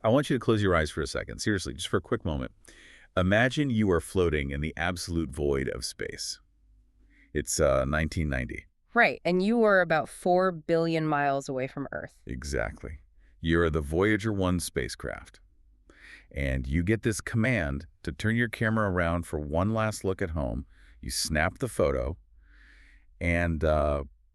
I want you to close your eyes for a second. Seriously, just for a quick moment. Imagine you are floating in the absolute void of space. It's 1990. Right, and you were about 4 billion miles away from Earth. Exactly. You're the Voyager 1 spacecraft. And you get this command to turn your camera around for one last look at home. You snap the photo, and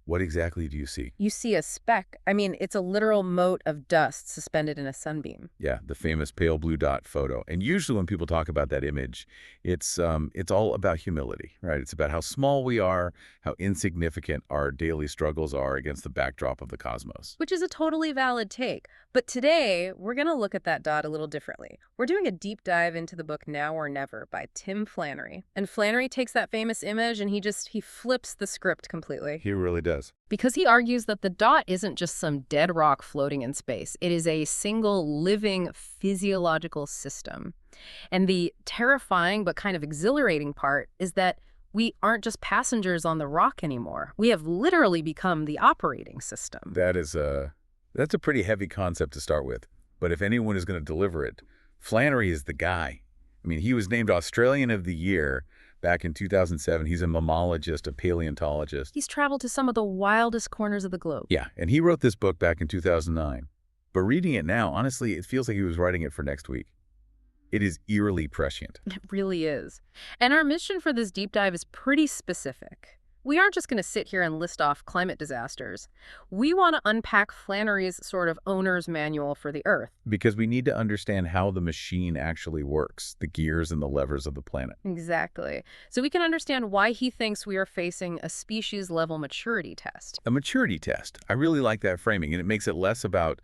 what exactly do you see? You see a speck. I mean, it's a literal mote of dust suspended in a sunbeam. Yeah, the famous pale blue dot photo. And usually when people talk about that image, it's all about humility, right? It's about how small we are, how insignificant our daily struggles are against the backdrop of the cosmos. Which is a totally valid take. But today, we're going to look at that dot a little differently. We're doing a deep dive into the book Now or Never by Tim Flannery. And Flannery takes that famous image and he flips the script completely. He really does. Because he argues that the dot isn't just some dead rock floating in space. It is a single living physiological system. And the terrifying but kind of exhilarating part is that we aren't just passengers on the rock anymore. We have literally become the operating system. That's a pretty heavy concept to start with. But if anyone is going to deliver it, Flannery is the guy. I mean, he was named Australian of the Year back in 2007. He's a mammologist, a paleontologist. He's traveled to some of the wildest corners of the globe. Yeah, and he wrote this book back in 2009. But reading it now, honestly, it feels like he was writing it for next week. It is eerily prescient. It really is. And our mission for this deep dive is pretty specific. We aren't just going to sit here and list off climate disasters. We want to unpack Flannery's sort of owner's manual for the Earth. Because we need to understand how the machine actually works, the gears and the levers of the planet. Exactly. So we can understand why he thinks we are facing a species-level maturity test. A maturity test. I really like that framing, and it makes it less about,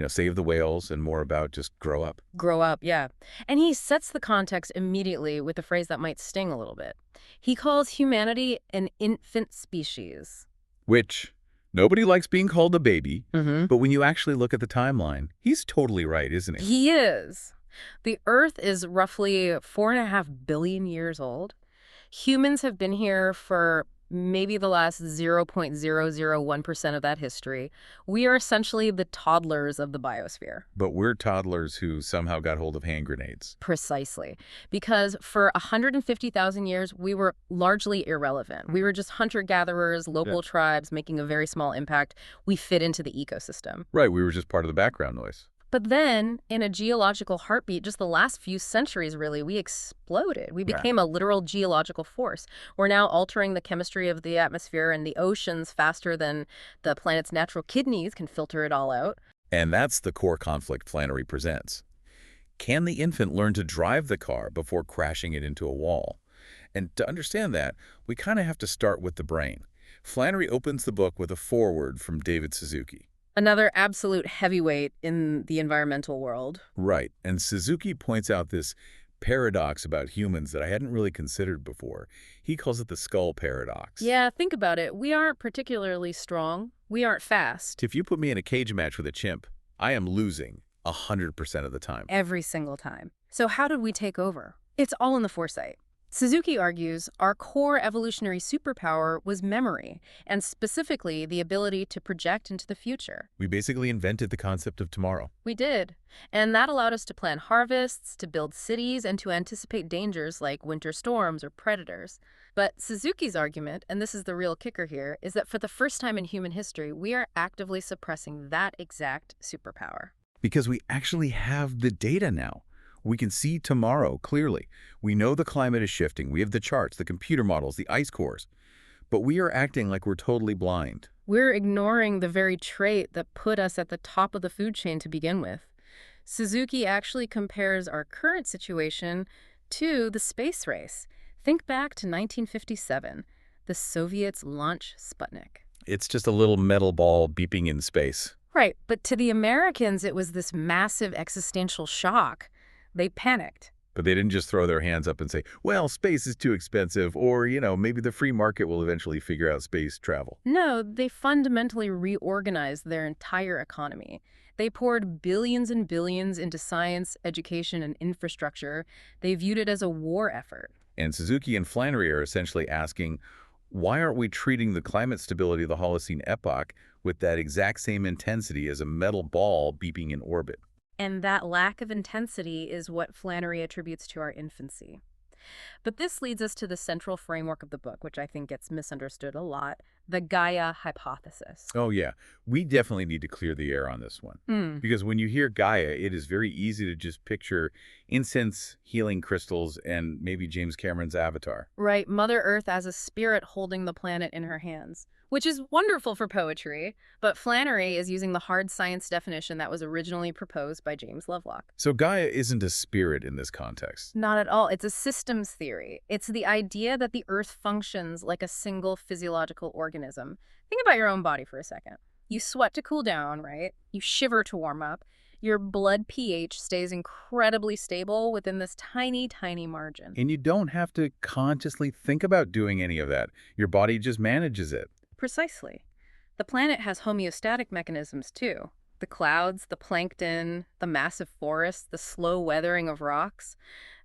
save the whales and more about just grow up. Grow up, yeah. And he sets the context immediately with a phrase that might sting a little bit. He calls humanity an infant species. Which, nobody likes being called a baby, but when you actually look at the timeline, he's totally right, isn't he? He is. The Earth is roughly 4.5 billion years old. Humans have been here for maybe the last 0.001% of that history. We are essentially the toddlers of the biosphere. But we're toddlers who somehow got hold of hand grenades. Precisely. Because for 150,000 years, we were largely irrelevant. We were just hunter-gatherers, local tribes making a very small impact. We fit into the ecosystem. Right, we were just part of the background noise. But then, in a geological heartbeat, just the last few centuries, really, we exploded. We became a literal geological force. We're now altering the chemistry of the atmosphere and the oceans faster than the planet's natural kidneys can filter it all out. And that's the core conflict Flannery presents. Can the infant learn to drive the car before crashing it into a wall? And to understand that, we kind of have to start with the brain. Flannery opens the book with a foreword from David Suzuki. Another absolute heavyweight in the environmental world. Right. And Suzuki points out this paradox about humans that I hadn't really considered before. He calls it the skull paradox. Yeah, think about it. We aren't particularly strong. We aren't fast. If you put me in a cage match with a chimp, I am losing 100% of the time. Every single time. So how did we take over? It's all in the foresight. Suzuki argues our core evolutionary superpower was memory, and specifically the ability to project into the future. We basically invented the concept of tomorrow. We did. And that allowed us to plan harvests, to build cities, and to anticipate dangers like winter storms or predators. But Suzuki's argument, and this is the real kicker here, is that for the first time in human history, we are actively suppressing that exact superpower. Because we actually have the data now. We can see tomorrow clearly. We know the climate is shifting. We have the charts, the computer models, the ice cores. But we are acting like we're totally blind. We're ignoring the very trait that put us at the top of the food chain to begin with. Suzuki actually compares our current situation to the space race. Think back to 1957. The Soviets launch Sputnik. It's just a little metal ball beeping in space. Right, but to the Americans, it was this massive existential shock. They panicked. But they didn't just throw their hands up and say, well, space is too expensive, or, maybe the free market will eventually figure out space travel. No, they fundamentally reorganized their entire economy. They poured billions and billions into science, education, and infrastructure. They viewed it as a war effort. And Suzuki and Flannery are essentially asking, why aren't we treating the climate stability of the Holocene epoch with that exact same intensity as a metal ball beeping in orbit? And that lack of intensity is what Flannery attributes to our infancy. But this leads us to the central framework of the book, which I think gets misunderstood a lot, the Gaia hypothesis. Oh, yeah. We definitely need to clear the air on this one. Hmm. Because when you hear Gaia, it is very easy to just picture incense, healing crystals, and maybe James Cameron's Avatar. Right, Mother Earth as a spirit holding the planet in her hands, which is wonderful for poetry, but Flannery is using the hard science definition that was originally proposed by James Lovelock. So Gaia isn't a spirit in this context. Not at all. It's a systems theory. It's the idea that the Earth functions like a single physiological organism. Think about your own body for a second. You sweat to cool down, right? You shiver to warm up. Your blood pH stays incredibly stable within this tiny, tiny margin. And you don't have to consciously think about doing any of that. Your body just manages it. Precisely. The planet has homeostatic mechanisms too. The clouds, the plankton, the massive forests, the slow weathering of rocks.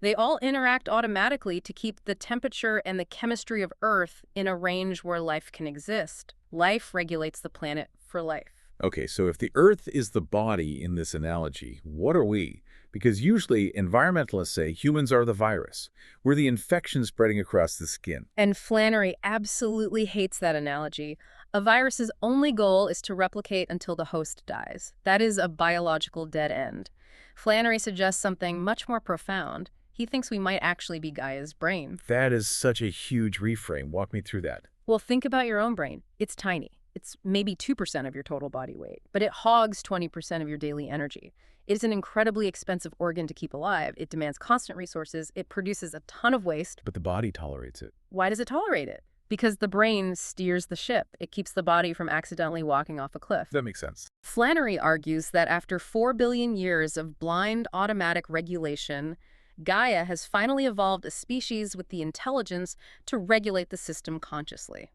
They all interact automatically to keep the temperature and the chemistry of Earth in a range where life can exist. Life regulates the planet for life. Okay, so if the Earth is the body in this analogy, what are we? Because usually environmentalists say humans are the virus. We're the infection spreading across the skin. And Flannery absolutely hates that analogy. A virus's only goal is to replicate until the host dies. That is a biological dead end. Flannery suggests something much more profound. He thinks we might actually be Gaia's brain. That is such a huge reframe. Walk me through that. Well, think about your own brain. It's tiny. It's maybe 2% of your total body weight, but it hogs 20% of your daily energy. It is an incredibly expensive organ to keep alive. It demands constant resources. It produces a ton of waste. But the body tolerates it. Why does it tolerate it? Because the brain steers the ship. It keeps the body from accidentally walking off a cliff. That makes sense. Flannery argues that after 4 billion years of blind automatic regulation, Gaia has finally evolved a species with the intelligence to regulate the system consciously.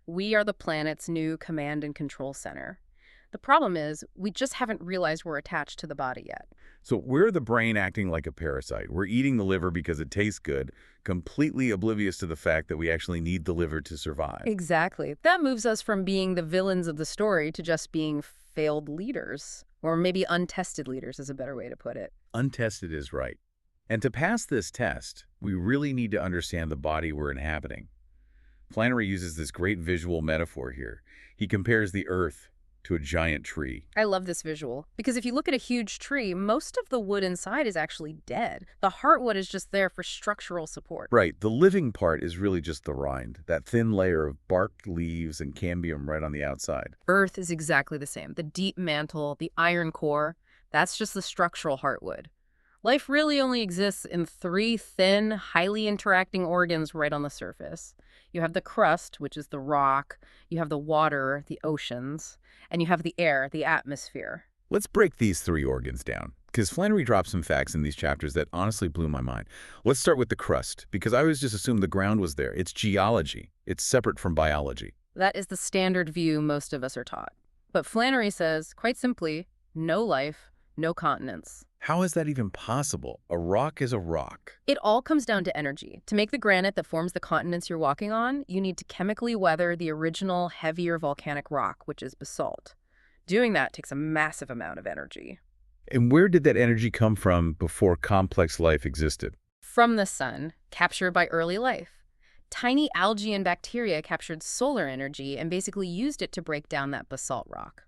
We are the planet's new command and control center. The problem is, we just haven't realized we're attached to the body yet. So we're the brain acting like a parasite. We're eating the liver because it tastes good, completely oblivious to the fact that we actually need the liver to survive. Exactly. That moves us from being the villains of the story to just being failed leaders. Or maybe untested leaders is a better way to put it. Untested is right. And to pass this test, we really need to understand the body we're inhabiting. Flannery uses this great visual metaphor here. He compares the Earth to a giant tree. I love this visual, because if you look at a huge tree, most of the wood inside is actually dead. The heartwood is just there for structural support. Right, the living part is really just the rind, that thin layer of bark, leaves, and cambium right on the outside. Earth is exactly the same. The deep mantle, the iron core, that's just the structural heartwood. Life really only exists in 3 thin, highly interacting organs right on the surface. You have the crust, which is the rock, you have the water, the oceans, and you have the air, the atmosphere. Let's break these 3 organs down, because Flannery dropped some facts in these chapters that honestly blew my mind. Let's start with the crust, because I always just assumed the ground was there. It's geology. It's separate from biology. That is the standard view most of us are taught. But Flannery says, quite simply, no life, no continents. How is that even possible? A rock is a rock. It all comes down to energy. To make the granite that forms the continents you're walking on, you need to chemically weather the original, heavier volcanic rock, which is basalt. Doing that takes a massive amount of energy. And where did that energy come from before complex life existed? From the sun, captured by early life. Tiny algae and bacteria captured solar energy and basically used it to break down that basalt rock.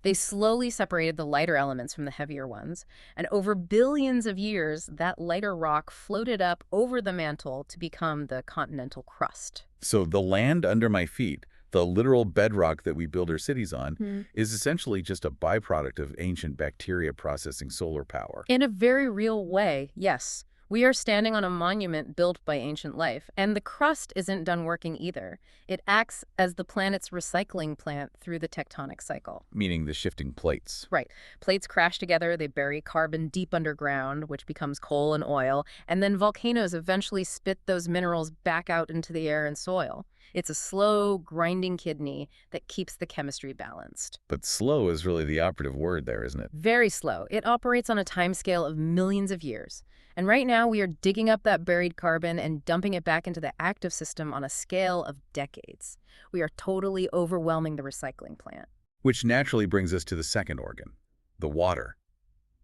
They slowly separated the lighter elements from the heavier ones, and over billions of years, that lighter rock floated up over the mantle to become the continental crust. So the land under my feet, the literal bedrock that we build our cities on, is essentially just a byproduct of ancient bacteria processing solar power. In a very real way, yes. We are standing on a monument built by ancient life, and the crust isn't done working either. It acts as the planet's recycling plant through the tectonic cycle. Meaning the shifting plates. Right. Plates crash together, they bury carbon deep underground, which becomes coal and oil, and then volcanoes eventually spit those minerals back out into the air and soil. It's a slow, grinding kidney that keeps the chemistry balanced. But slow is really the operative word there, isn't it? Very slow. It operates on a timescale of millions of years. And right now, we are digging up that buried carbon and dumping it back into the active system on a scale of decades. We are totally overwhelming the recycling plant. Which naturally brings us to the second organ, the water.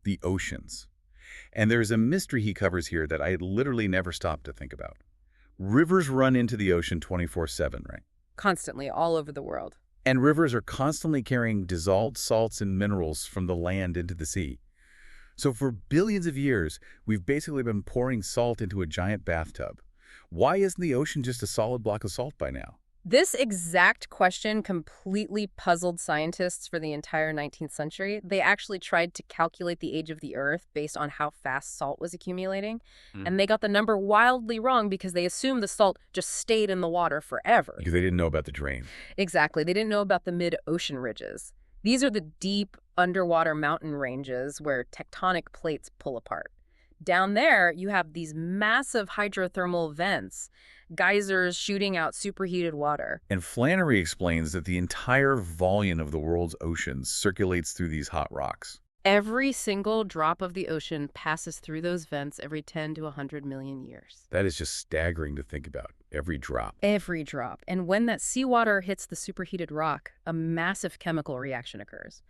the oceans. And there's a mystery he covers here that I literally never stopped to think about. Rivers run into the ocean 24/7, right? Constantly, all over the world. And rivers are constantly carrying dissolved salts and minerals from the land into the sea. So for billions of years, we've basically been pouring salt into a giant bathtub. Why isn't the ocean just a solid block of salt by now? This exact question completely puzzled scientists for the entire 19th century. They actually tried to calculate the age of the Earth based on how fast salt was accumulating, and they got the number wildly wrong because they assumed the salt just stayed in the water forever. Because they didn't know about the drain. Exactly. They didn't know about the mid-ocean ridges. These are the deep underwater mountain ranges where tectonic plates pull apart. Down there, you have these massive hydrothermal vents, geysers shooting out superheated water. And Flannery explains that the entire volume of the world's oceans circulates through these hot rocks. Every single drop of the ocean passes through those vents every 10 to 100 million years. That is just staggering to think about, every drop. Every drop. And when that seawater hits the superheated rock, a massive chemical reaction occurs.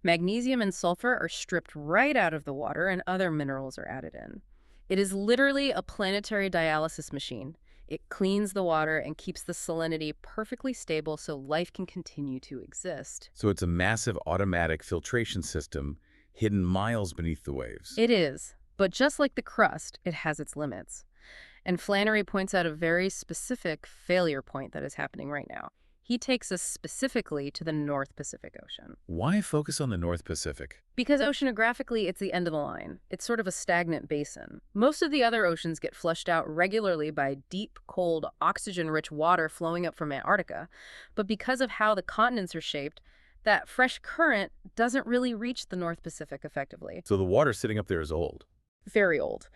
Magnesium and sulfur are stripped right out of the water and other minerals are added in. It is literally a planetary dialysis machine. It cleans the water and keeps the salinity perfectly stable so life can continue to exist. So it's a massive automatic filtration system hidden miles beneath the waves. It is, but just like the crust, it has its limits. And Flannery points out a very specific failure point that is happening right now. He takes us specifically to the North Pacific Ocean. Why focus on the North Pacific? Because oceanographically, it's the end of the line. It's sort of a stagnant basin. Most of the other oceans get flushed out regularly by deep, cold, oxygen-rich water flowing up from Antarctica. But because of how the continents are shaped, that fresh current doesn't really reach the North Pacific effectively. So the water sitting up there is old. Very old.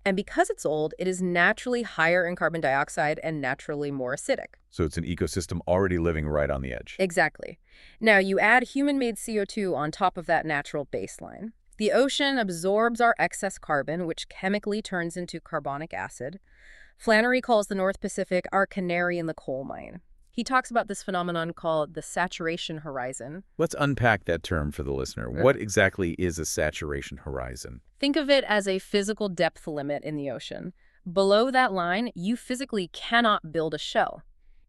And because it's old, it is naturally higher in carbon dioxide and naturally more acidic. So it's an ecosystem already living right on the edge. Exactly. Now, you add human-made CO2 on top of that natural baseline. The ocean absorbs our excess carbon, which chemically turns into carbonic acid. Flannery calls the North Pacific our canary in the coal mine. He talks about this phenomenon called the saturation horizon. Let's unpack that term for the listener. What exactly is a saturation horizon? Think of it as a physical depth limit in the ocean. Below that line, you physically cannot build a shell.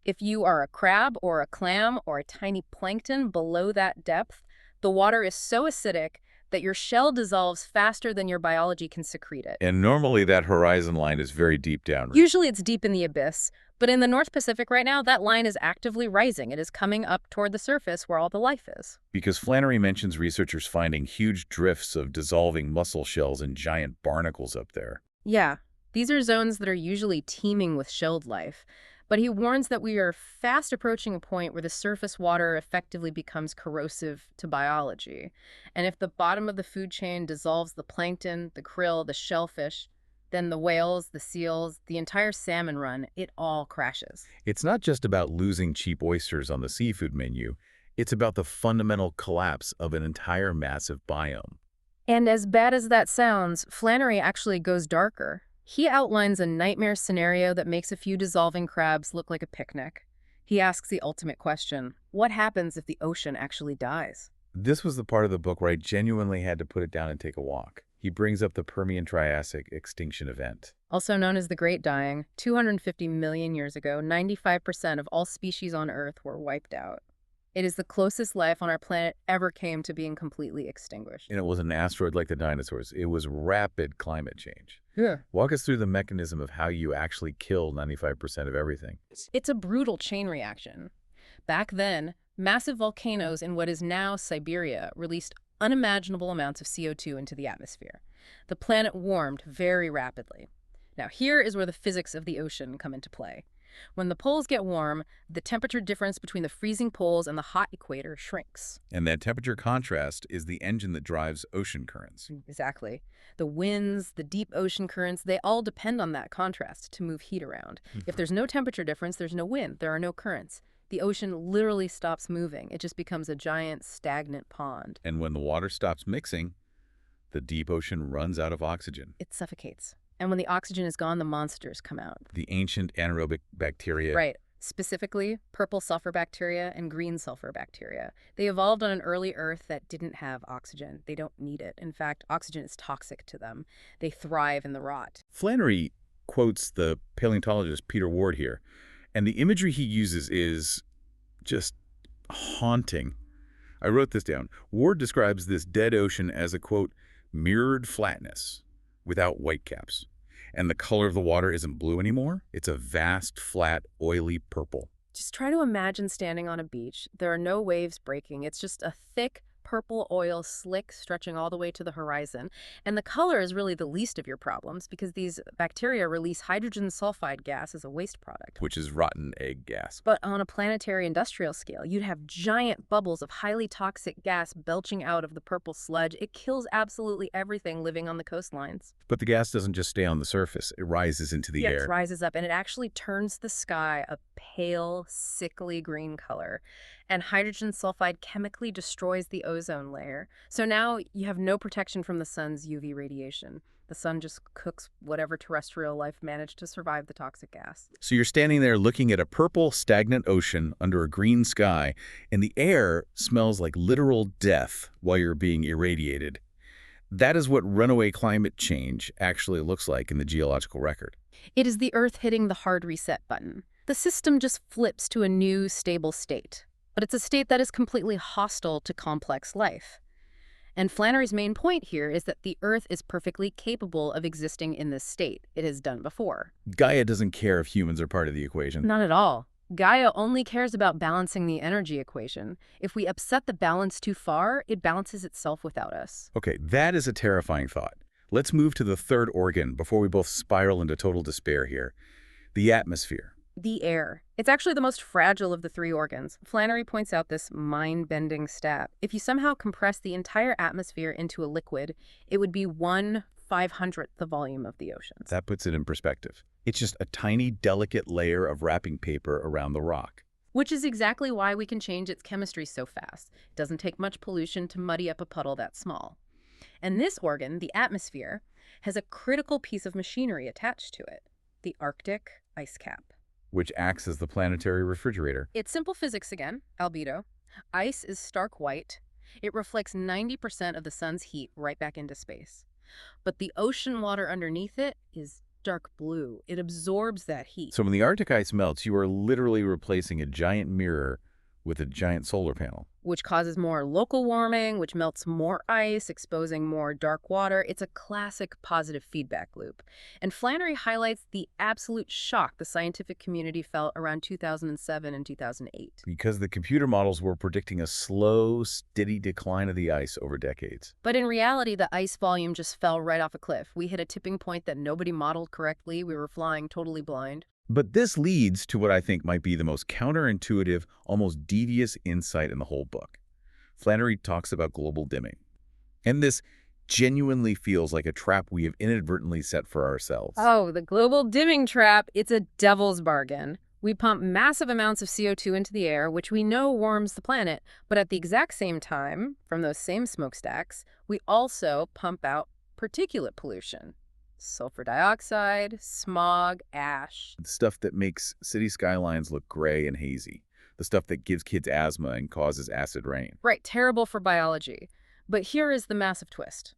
If you are a crab or a clam or a tiny plankton below that depth, the water is so acidic that your shell dissolves faster than your biology can secrete it. And normally that horizon line is very deep down. Usually it's deep in the abyss, but in the North Pacific right now, that line is actively rising. It is coming up toward the surface where all the life is. Because Flannery mentions researchers finding huge drifts of dissolving mussel shells and giant barnacles up there. Yeah, these are zones that are usually teeming with shelled life. But he warns that we are fast approaching a point where the surface water effectively becomes corrosive to biology. And if the bottom of the food chain dissolves the plankton, the krill, the shellfish, then the whales, the seals, the entire salmon run, it all crashes. It's not just about losing cheap oysters on the seafood menu. It's about the fundamental collapse of an entire massive biome. And as bad as that sounds, Flannery actually goes darker. He outlines a nightmare scenario that makes a few dissolving crabs look like a picnic. He asks the ultimate question: what happens if the ocean actually dies? This was the part of the book where I genuinely had to put it down and take a walk. He brings up the Permian-Triassic extinction event. Also known as the Great Dying, 250 million years ago, 95% of all species on Earth were wiped out. It is the closest life on our planet ever came to being completely extinguished. And it was an asteroid like the dinosaurs. It was rapid climate change. Yeah. Walk us through the mechanism of how you actually kill 95% of everything. It's a brutal chain reaction. Back then, massive volcanoes in what is now Siberia released unimaginable amounts of CO2 into the atmosphere. The planet warmed very rapidly. Now, here is where the physics of the ocean come into play. When the poles get warm, the temperature difference between the freezing poles and the hot equator shrinks. And that temperature contrast is the engine that drives ocean currents. Exactly. The winds, the deep ocean currents, they all depend on that contrast to move heat around. If there's no temperature difference, there's no wind, there are no currents. The ocean literally stops moving. It just becomes a giant stagnant pond. And when the water stops mixing, the deep ocean runs out of oxygen. It suffocates. And when the oxygen is gone, the monsters come out. The ancient anaerobic bacteria. Right. specifically purple sulfur bacteria and green sulfur bacteria. They evolved on an early Earth that didn't have oxygen. They don't need it. In fact, oxygen is toxic to them. They thrive in the rot. Flannery quotes the paleontologist Peter Ward here, and the imagery he uses is just haunting. I wrote this down. Ward describes this dead ocean as a, quote, mirrored flatness without whitecaps. And the color of the water isn't blue anymore. It's a vast, flat, oily purple. Just try to imagine standing on a beach. There are no waves breaking. It's just a thick, purple oil slick stretching all the way to the horizon. And the color is really the least of your problems because these bacteria release hydrogen sulfide gas as a waste product. Which is rotten egg gas. But on a planetary industrial scale, you'd have giant bubbles of highly toxic gas belching out of the purple sludge. It kills absolutely everything living on the coastlines. But the gas doesn't just stay on the surface. It rises into the air. It rises up, and it actually turns the sky a pale, sickly green color. And hydrogen sulfide chemically destroys the ozone layer. So now you have no protection from the sun's UV radiation. The sun just cooks whatever terrestrial life managed to survive the toxic gas. So you're standing there looking at a purple, stagnant ocean under a green sky, and the air smells like literal death while you're being irradiated. That is what runaway climate change actually looks like in the geological record. It is the Earth hitting the hard reset button. The system just flips to a new, stable state. But it's a state that is completely hostile to complex life. And Flannery's main point here is that the Earth is perfectly capable of existing in this state. It has done before. Gaia doesn't care if humans are part of the equation. Not at all. Gaia only cares about balancing the energy equation. If we upset the balance too far, it balances itself without us. Okay, that is a terrifying thought. Let's move to the third organ before we both spiral into total despair here. The atmosphere. The air. It's actually the most fragile of the three organs. Flannery points out this mind-bending stat. If you somehow compress the entire atmosphere into a liquid, it would be 1/500th the volume of the oceans. That puts it in perspective. It's just a tiny, delicate layer of wrapping paper around the rock. Which is exactly why we can change its chemistry so fast. It doesn't take much pollution to muddy up a puddle that small. And this organ, the atmosphere, has a critical piece of machinery attached to it, the Arctic ice cap. Which acts as the planetary refrigerator. It's simple physics again, albedo. Ice is stark white. It reflects 90% of the sun's heat right back into space. But the ocean water underneath it is dark blue. It absorbs that heat. So when the Arctic ice melts, you are literally replacing a giant mirror with a giant solar panel. Which causes more local warming, which melts more ice, exposing more dark water. It's a classic positive feedback loop. And Flannery highlights the absolute shock the scientific community felt around 2007 and 2008. Because the computer models were predicting a slow, steady decline of the ice over decades. But in reality, the ice volume just fell right off a cliff. We hit a tipping point that nobody modeled correctly. We were flying totally blind. But this leads to what I think might be the most counterintuitive, almost devious insight in the whole book. Flannery talks about global dimming. And this genuinely feels like a trap we have inadvertently set for ourselves. Oh, the global dimming trap. It's a devil's bargain. We pump massive amounts of CO2 into the air, which we know warms the planet. But at the exact same time, from those same smokestacks, we also pump out particulate pollution. Sulfur dioxide, smog, ash. The stuff that makes city skylines look gray and hazy. The stuff that gives kids asthma and causes acid rain. Right, terrible for biology. But here is the massive twist.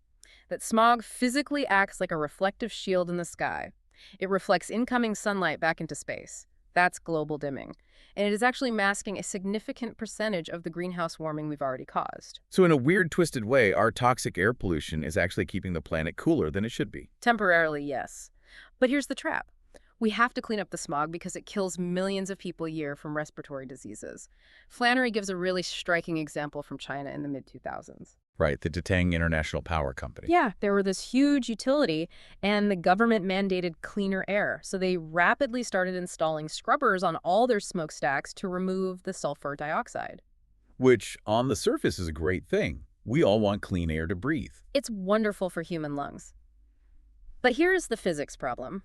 That smog physically acts like a reflective shield in the sky. It reflects incoming sunlight back into space. That's global dimming. And it is actually masking a significant percentage of the greenhouse warming we've already caused. So in a weird, twisted way, our toxic air pollution is actually keeping the planet cooler than it should be. Temporarily, yes. But here's the trap. We have to clean up the smog because it kills millions of people a year from respiratory diseases. Flannery gives a really striking example from China in the mid-2000s. Right, the Datang International Power Company. Yeah, there were this huge utility, and the government mandated cleaner air. So they rapidly started installing scrubbers on all their smokestacks to remove the sulfur dioxide. Which, on the surface, is a great thing. We all want clean air to breathe. It's wonderful for human lungs. But here's the physics problem.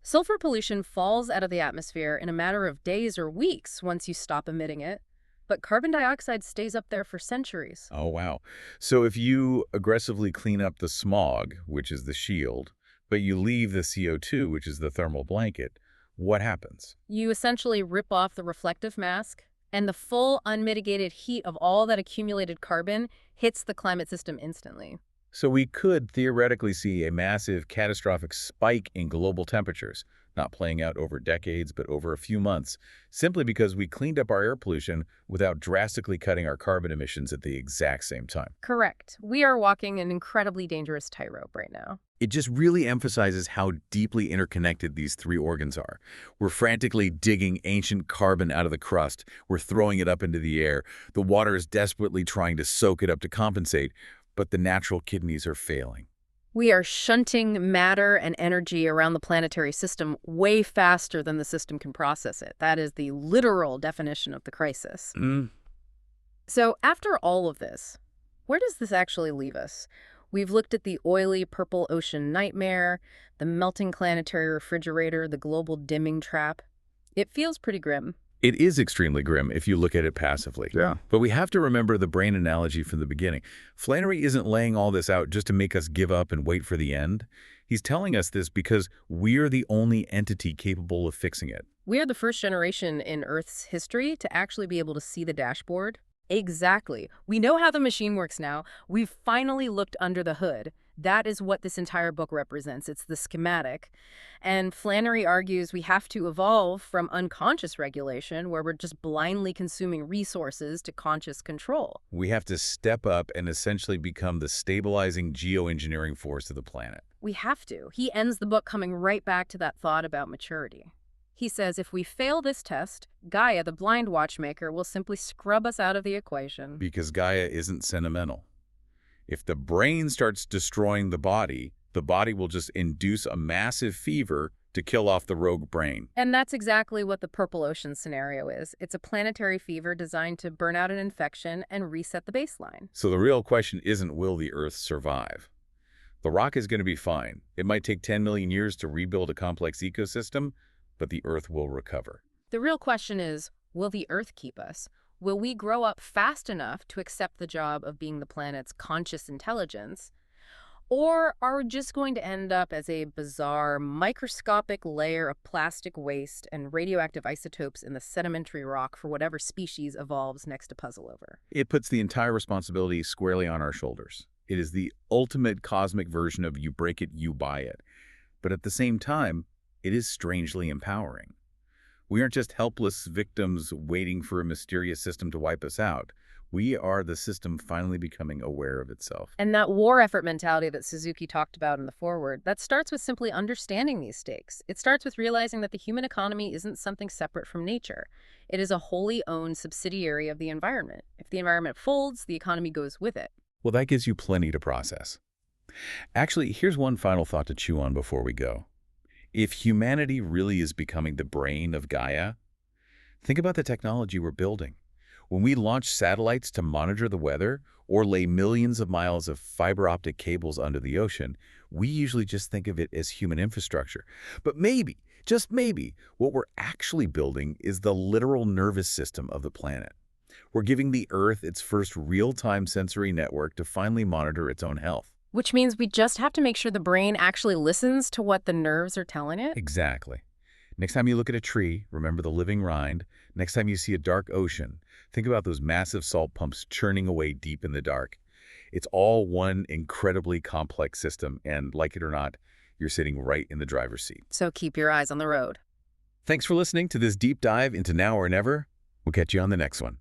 Sulfur pollution falls out of the atmosphere in a matter of days or weeks once you stop emitting it. But carbon dioxide stays up there for centuries. Oh, wow. So if you aggressively clean up the smog, which is the shield, but you leave the CO2, which is the thermal blanket, what happens? You essentially rip off the reflective mask, and the full unmitigated heat of all that accumulated carbon hits the climate system instantly. So we could theoretically see a massive, catastrophic spike in global temperatures, not playing out over decades, but over a few months, simply because we cleaned up our air pollution without drastically cutting our carbon emissions at the exact same time. Correct. We are walking an incredibly dangerous tightrope right now. It just really emphasizes how deeply interconnected these three organs are. We're frantically digging ancient carbon out of the crust. We're throwing it up into the air. The water is desperately trying to soak it up to compensate, but the natural kidneys are failing. We are shunting matter and energy around the planetary system way faster than the system can process it. That is the literal definition of the crisis. So after all of this, where does this actually leave us? We've looked at the oily purple ocean nightmare, the melting planetary refrigerator, the global dimming trap. It feels pretty grim. It is extremely grim if you look at it passively. Yeah. But we have to remember the brain analogy from the beginning. Flannery isn't laying all this out just to make us give up and wait for the end. He's telling us this because we're the only entity capable of fixing it. We are the first generation in Earth's history to actually be able to see the dashboard. Exactly. We know how the machine works now. We've finally looked under the hood. That is what this entire book represents. It's the schematic. And Flannery argues we have to evolve from unconscious regulation, where we're just blindly consuming resources, to conscious control. We have to step up and essentially become the stabilizing geoengineering force of the planet. We have to. He ends the book coming right back to that thought about maturity. He says if we fail this test, Gaia, the blind watchmaker, will simply scrub us out of the equation. Because Gaia isn't sentimental. If the brain starts destroying the body will just induce a massive fever to kill off the rogue brain. And that's exactly what the Purple Ocean scenario is. It's a planetary fever designed to burn out an infection and reset the baseline. So the real question isn't, will the Earth survive? The rock is going to be fine. It might take 10 million years to rebuild a complex ecosystem, but the Earth will recover. The real question is, will the Earth keep us? Will we grow up fast enough to accept the job of being the planet's conscious intelligence? Or are we just going to end up as a bizarre, microscopic layer of plastic waste and radioactive isotopes in the sedimentary rock for whatever species evolves next to puzzle over? It puts the entire responsibility squarely on our shoulders. It is the ultimate cosmic version of you break it, you buy it. But at the same time, it is strangely empowering. We aren't just helpless victims waiting for a mysterious system to wipe us out. We are the system finally becoming aware of itself. And that war effort mentality that Suzuki talked about in the foreword, that starts with simply understanding these stakes. It starts with realizing that the human economy isn't something separate from nature. It is a wholly owned subsidiary of the environment. If the environment folds, the economy goes with it. Well, that gives you plenty to process. Actually, here's one final thought to chew on before we go. If humanity really is becoming the brain of Gaia, think about the technology we're building. When we launch satellites to monitor the weather or lay millions of miles of fiber optic cables under the ocean, we usually just think of it as human infrastructure. But maybe, just maybe, what we're actually building is the literal nervous system of the planet. We're giving the Earth its first real-time sensory network to finally monitor its own health. Which means we just have to make sure the brain actually listens to what the nerves are telling it. Exactly. Next time you look at a tree, remember the living rind. Next time you see a dark ocean, think about those massive salt pumps churning away deep in the dark. It's all one incredibly complex system, and like it or not, you're sitting right in the driver's seat. So keep your eyes on the road. Thanks for listening to this deep dive into Now or Never. We'll catch you on the next one.